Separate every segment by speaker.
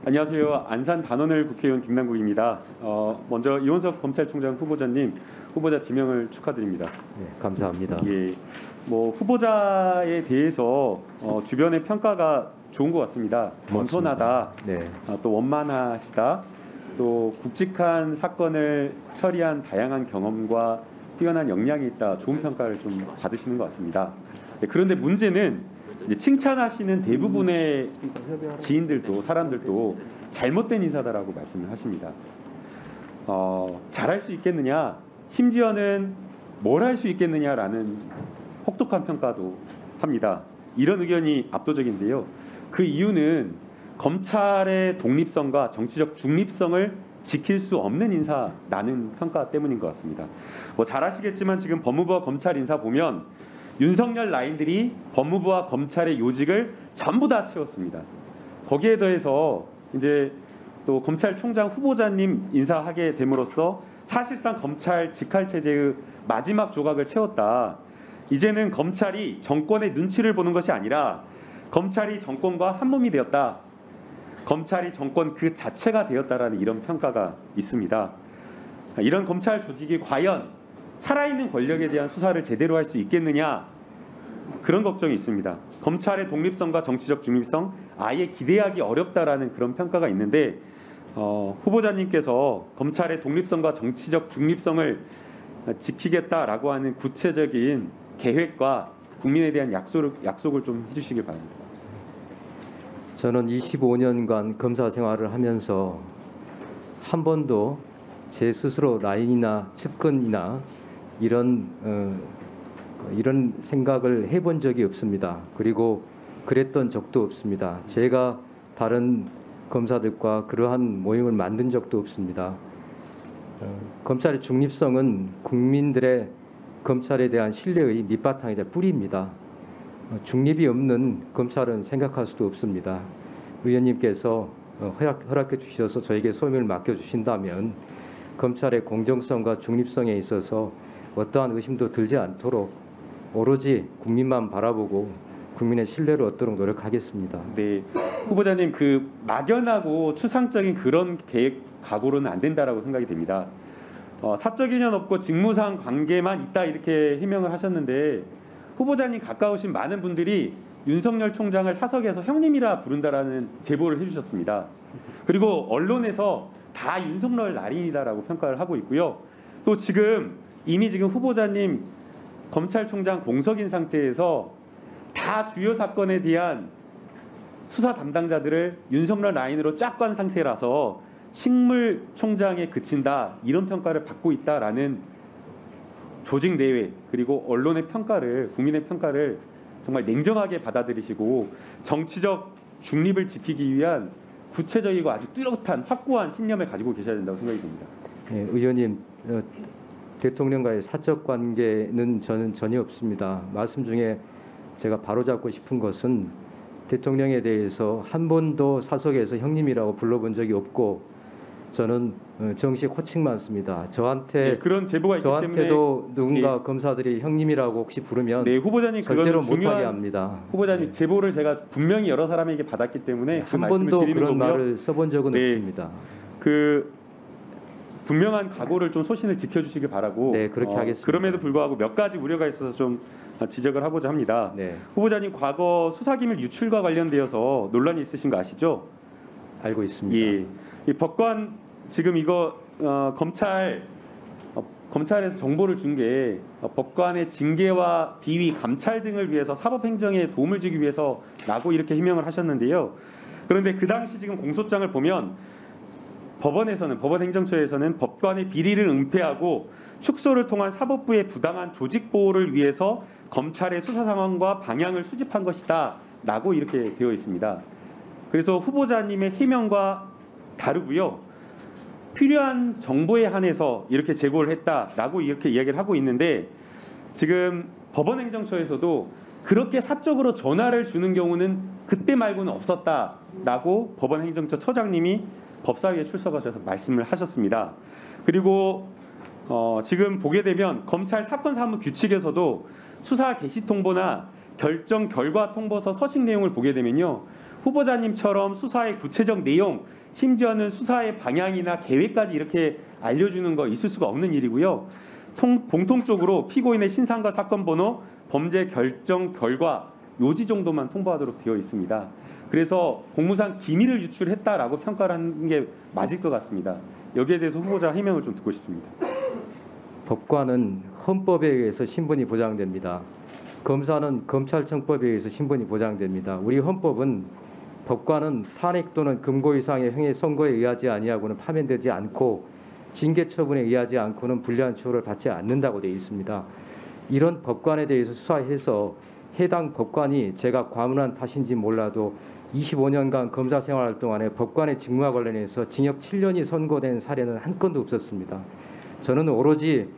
Speaker 1: 안녕하세요. 안산 단원을 국회의원 김남국입니다. 먼저 이원석 검찰총장 후보자님 후보자 지명을 축하드립니다.
Speaker 2: 네, 감사합니다.
Speaker 1: 예, 후보자에 대해서 주변의 평가가 좋은 것 같습니다. 겸손하다,
Speaker 2: 네.
Speaker 1: 또 원만하시다, 또 굵직한 사건을 처리한 다양한 경험과 뛰어난 역량이 있다. 좋은 평가를 좀 받으시는 것 같습니다. 네, 그런데 문제는 칭찬하시는 대부분의 지인들도 사람들도 잘못된 인사다라고 말씀을 하십니다. 잘할 수 있겠느냐, 심지어는 뭘 할 수 있겠느냐라는 혹독한 평가도 합니다. 이런 의견이 압도적인데요. 그 이유는 검찰의 독립성과 정치적 중립성을 지킬 수 없는 인사라는 평가 때문인 것 같습니다. 잘 아시겠지만 지금 법무부와 검찰 인사 보면 윤석열 라인들이 법무부와 검찰의 요직을 전부 다 채웠습니다. 거기에 더해서 이제 또 검찰총장 후보자님 인사하게 됨으로써 사실상 검찰 직할 체제의 마지막 조각을 채웠다. 이제는 검찰이 정권의 눈치를 보는 것이 아니라 검찰이 정권과 한 몸이 되었다. 검찰이 정권 그 자체가 되었다라는 이런 평가가 있습니다. 이런 검찰 조직이 과연 살아있는 권력에 대한 수사를 제대로 할 수 있겠느냐, 그런 걱정이 있습니다. 검찰의 독립성과 정치적 중립성 아예 기대하기 어렵다라는 그런 평가가 있는데 후보자님께서 검찰의 독립성과 정치적 중립성을 지키겠다라고 하는 구체적인 계획과 국민에 대한 약속을 좀 해주시길 바랍니다.
Speaker 2: 저는 25년간 검사 생활을 하면서 한 번도 제 스스로 라인이나 측근이나 이런 생각을 해본 적이 없습니다. 그리고 그랬던 적도 없습니다. 제가 다른 검사들과 그러한 모임을 만든 적도 없습니다. 검찰의 중립성은 국민들의 검찰에 대한 신뢰의 밑바탕이자 뿌리입니다. 중립이 없는 검찰은 생각할 수도 없습니다. 의원님께서 허락해 주셔서 저에게 소임을 맡겨주신다면 검찰의 공정성과 중립성에 있어서 어떠한 의심도 들지 않도록 오로지 국민만 바라보고 국민의 신뢰를 얻도록 노력하겠습니다.
Speaker 1: 네, 후보자님 막연하고 추상적인 그런 계획 각오로는 안 된다라고 생각이 됩니다. 사적 인연 없고 직무상 관계만 있다 이렇게 해명을 하셨는데 후보자님 가까우신 많은 분들이 윤석열 총장을 사석에서 형님이라 부른다라는 제보를 해주셨습니다. 그리고 언론에서 다 윤석열 라인이다라고 평가를 하고 있고요. 또 이미 지금 후보자님 검찰총장 공석인 상태에서 다 주요 사건에 대한 수사 담당자들을 윤석열 라인으로 쫙 간 상태라서 식물 총장에 그친다 이런 평가를 받고 있다라는 조직 내외 그리고 언론의 평가를, 국민의 평가를 정말 냉정하게 받아들이시고 정치적 중립을 지키기 위한 구체적이고 아주 뚜렷한 확고한 신념을 가지고 계셔야 된다고 생각이 듭니다.
Speaker 2: 네, 의원님, 대통령과의 사적 관계는 저는 전혀 없습니다. 말씀 중에 제가 바로잡고 싶은 것은 대통령에 대해서 한 번도 사석에서 형님이라고 불러본 적이 없고 저는 정식 호칭만 씁니다. 저한테
Speaker 1: 그런 제보가 있기
Speaker 2: 저한테도 누군가 검사들이 형님이라고 혹시 부르면
Speaker 1: 후보자님
Speaker 2: 절대로 못하게 합니다.
Speaker 1: 후보자님 제보를 제가 분명히 여러 사람에게 받았기 때문에
Speaker 2: 한 번도 그런 말을 써본 적은 없습니다.
Speaker 1: 분명한 각오를 좀 소신을 지켜주시길 바라고.
Speaker 2: 네, 그렇게 하겠습니다.
Speaker 1: 그럼에도 불구하고 몇 가지 우려가 있어서 좀 지적을 하고자 합니다.
Speaker 2: 네.
Speaker 1: 후보자님 과거 수사기밀 유출과 관련되어서 논란이 있으신 거 아시죠?
Speaker 2: 알고 있습니다.
Speaker 1: 예. 이 법관 지금 이거 검찰에서 정보를 준 게 법관의 징계와 비위, 감찰 등을 위해서 사법행정에 도움을 주기 위해서라고 이렇게 해명을 하셨는데요. 그런데 그 당시 지금 공소장을 보면 법원행정처에서는 법관의 비리를 은폐하고 축소를 통한 사법부의 부당한 조직 보호를 위해서 검찰의 수사 상황과 방향을 수집한 것이다 라고 이렇게 되어 있습니다. 그래서 후보자님의 해명과 다르고요. 필요한 정보에 한해서 이렇게 제보를 했다라고 이렇게 이야기를 하고 있는데 지금 법원행정처에서도 그렇게 사적으로 전화를 주는 경우는 그때 말고는 없었다라고 법원행정처 처장님이 법사위에 출석하셔서 말씀을 하셨습니다. 그리고 지금 보게 되면 검찰 사건 사무 규칙에서도 수사 개시 통보나 결정 결과 통보서 서식 내용을 보게 되면요. 후보자님처럼 수사의 구체적 내용, 심지어는 수사의 방향이나 계획까지 이렇게 알려주는 거 있을 수가 없는 일이고요. 공통적으로 피고인의 신상과 사건 번호, 범죄 결정 결과, 요지 정도만 통보하도록 되어 있습니다. 그래서 공무상 기밀을 유출했다라고 평가를 하는 게 맞을 것 같습니다. 여기에 대해서 후보자 해명을 좀 듣고 싶습니다.
Speaker 2: 법관은 헌법에 의해서 신분이 보장됩니다. 검사는 검찰청법에 의해서 신분이 보장됩니다. 우리 헌법은 법관은 탄핵 또는 금고 이상의 형의 선고에 의하지 아니하고는 파면되지 않고 징계 처분에 의하지 않고는 불리한 처우를 받지 않는다고 되어 있습니다. 이런 법관에 대해서 수사해서 해당 법관이 제가 과문한 탓인지 몰라도 25년간 검사 생활 동안에 법관의 직무와 관련해서 징역 7년이 선고된 사례는 한 건도 없었습니다. 저는 오로지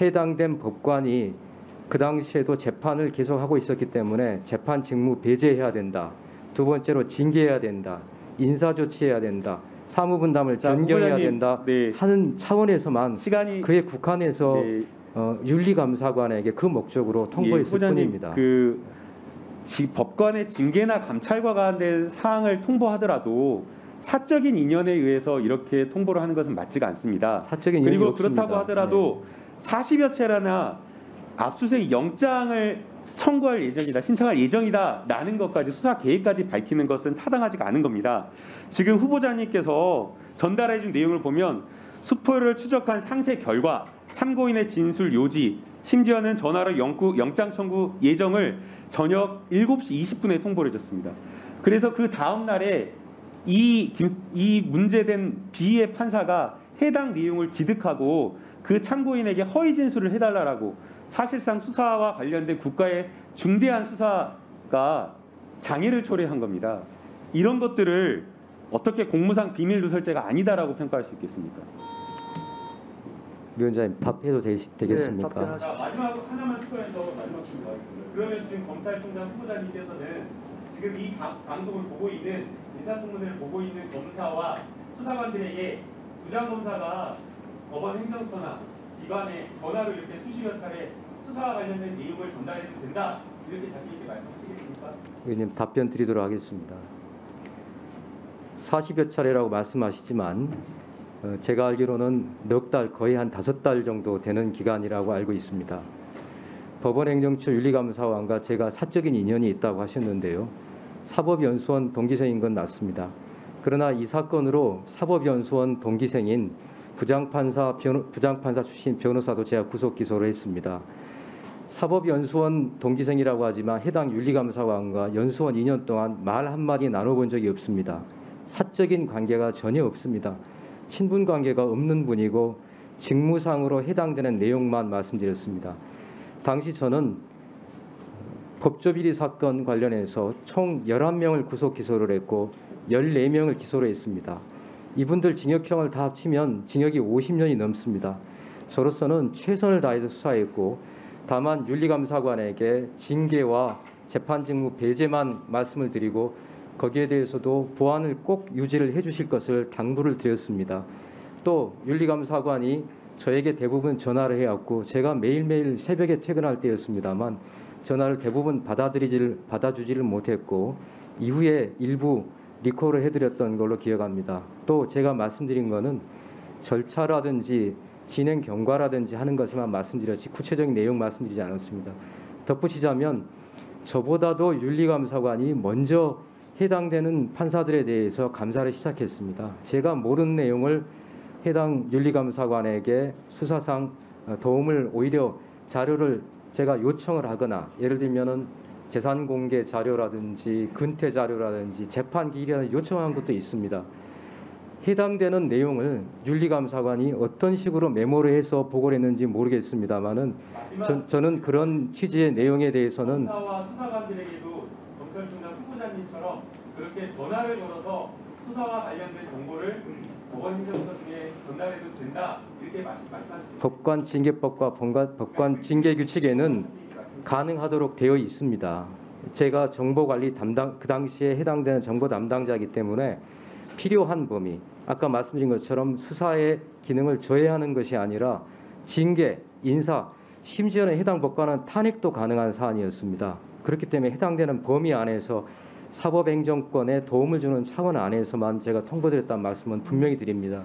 Speaker 2: 해당된 법관이 그 당시에도 재판을 계속하고 있었기 때문에 재판 직무 배제해야 된다. 두 번째로 징계해야 된다. 인사조치해야 된다. 사무분담을 변경해야
Speaker 1: 후보자님,
Speaker 2: 된다
Speaker 1: 네.
Speaker 2: 하는 차원에서만
Speaker 1: 시간이
Speaker 2: 그에 국한해서
Speaker 1: 네.
Speaker 2: 윤리감사관에게 그 목적으로 통보했을
Speaker 1: 후보자님,
Speaker 2: 뿐입니다.
Speaker 1: 법관의 징계나 감찰과 관련된 사항을 통보하더라도 사적인 인연에 의해서 이렇게 통보를 하는 것은 맞지가 않습니다.
Speaker 2: 사적인 인연이
Speaker 1: 그리고
Speaker 2: 없습니다.
Speaker 1: 그렇다고 하더라도 40여 차례나 압수수색 영장을 청구할 예정이다, 신청할 예정이다라는 것까지 수사 계획까지 밝히는 것은 타당하지가 않은 겁니다. 지금 후보자님께서 전달해준 내용을 보면 수포를 추적한 상세 결과, 참고인의 진술 요지, 심지어는 전화로 영장 청구 예정을 저녁 7시 20분에 통보를 해줬습니다. 그래서 그 다음 날에 이 문제된 B의 판사가 해당 내용을 지득하고 그 참고인에게 허위 진술을 해달라고, 사실상 수사와 관련된 국가의 중대한 수사가 장애를 초래한 겁니다. 이런 것들을 어떻게 공무상 비밀 누설죄가 아니다라고 평가할 수 있겠습니까?
Speaker 2: 위원장님 답해도 되겠습니까?
Speaker 3: 답변하십시오.
Speaker 1: 자, 마지막 하나만 추가해서 마지막 질문 하겠습니다. 그러면 지금 검찰총장 후보자님께서는 지금 이 방송을 보고 있는, 인사청문회를 보고 있는 검사와 수사관들에게 부장검사가 법원 행정처나 기관에 전화로 이렇게 수십여 차례 수사와 관련된 내용을 전달해도 된다, 이렇게 자신 있게 말씀하시겠습니까?
Speaker 2: 위원님 답변 드리도록 하겠습니다. 40여 차례라고 말씀하시지만 제가 알기로는 넉 달, 거의 한 5달 정도 되는 기간이라고 알고 있습니다. 법원행정처 윤리감사관과 제가 사적인 인연이 있다고 하셨는데요. 사법연수원 동기생인 건 맞습니다. 그러나 이 사건으로 사법연수원 동기생인 부장판사 출신 변호사도 제가 구속 기소를 했습니다. 사법연수원 동기생이라고 하지만 해당 윤리감사관과 연수원 2년 동안 말 한마디 나눠본 적이 없습니다. 사적인 관계가 전혀 없습니다. 친분 관계가 없는 분이고 직무상으로 해당되는 내용만 말씀드렸습니다. 당시 저는 법조비리 사건 관련해서 총 11명을 구속 기소를 했고 14명을 기소를 했습니다. 이분들 징역형을 다 합치면 징역이 50년이 넘습니다. 저로서는 최선을 다해서 수사했고 다만 윤리감사관에게 징계와 재판 직무 배제만 말씀을 드리고 거기에 대해서도 보안을 꼭 유지를 해주실 것을 당부를 드렸습니다. 또 윤리감사관이 저에게 대부분 전화를 해왔고 제가 매일매일 새벽에 퇴근할 때였습니다만 전화를 대부분 받아주지를 못했고 이후에 일부 리콜을 해드렸던 걸로 기억합니다. 또 제가 말씀드린 거는 절차라든지 진행 경과라든지 하는 것에만 말씀드렸지 구체적인 내용 말씀드리지 않았습니다. 덧붙이자면 저보다도 윤리감사관이 먼저 해당되는 판사들에 대해서 감사를 시작했습니다. 제가 모르는 내용을 해당 윤리감사관에게 수사상 도움을, 오히려 자료를 제가 요청을 하거나 예를 들면은 재산 공개 자료라든지 근태 자료라든지 재판 기일이라든지 요청한 것도 있습니다. 해당되는 내용을 윤리감사관이 어떤 식으로 메모를 해서 보고를 했는지 모르겠습니다만은 저는 그런 취지의 내용에 대해서는
Speaker 1: 검사와 수사관들에게도 검찰총장 후보자님처럼 그렇게 전화를 걸어서 수사와 관련된 정보를 법원 행정처 중에 전달해도 된다, 이렇게 말씀하십니다.
Speaker 2: 법관 징계법과 법관 징계 규칙에는 가능하도록 되어 있습니다. 제가 정보관리 담당, 그 당시에 해당되는 정보 담당자이기 때문에 필요한 범위, 아까 말씀드린 것처럼 수사의 기능을 저해하는 것이 아니라 징계, 인사, 심지어는 해당 법관은 탄핵도 가능한 사안이었습니다. 그렇기 때문에 해당되는 범위 안에서 사법행정권에 도움을 주는 차원 안에서만 제가 통보드렸다는 말씀은 분명히 드립니다.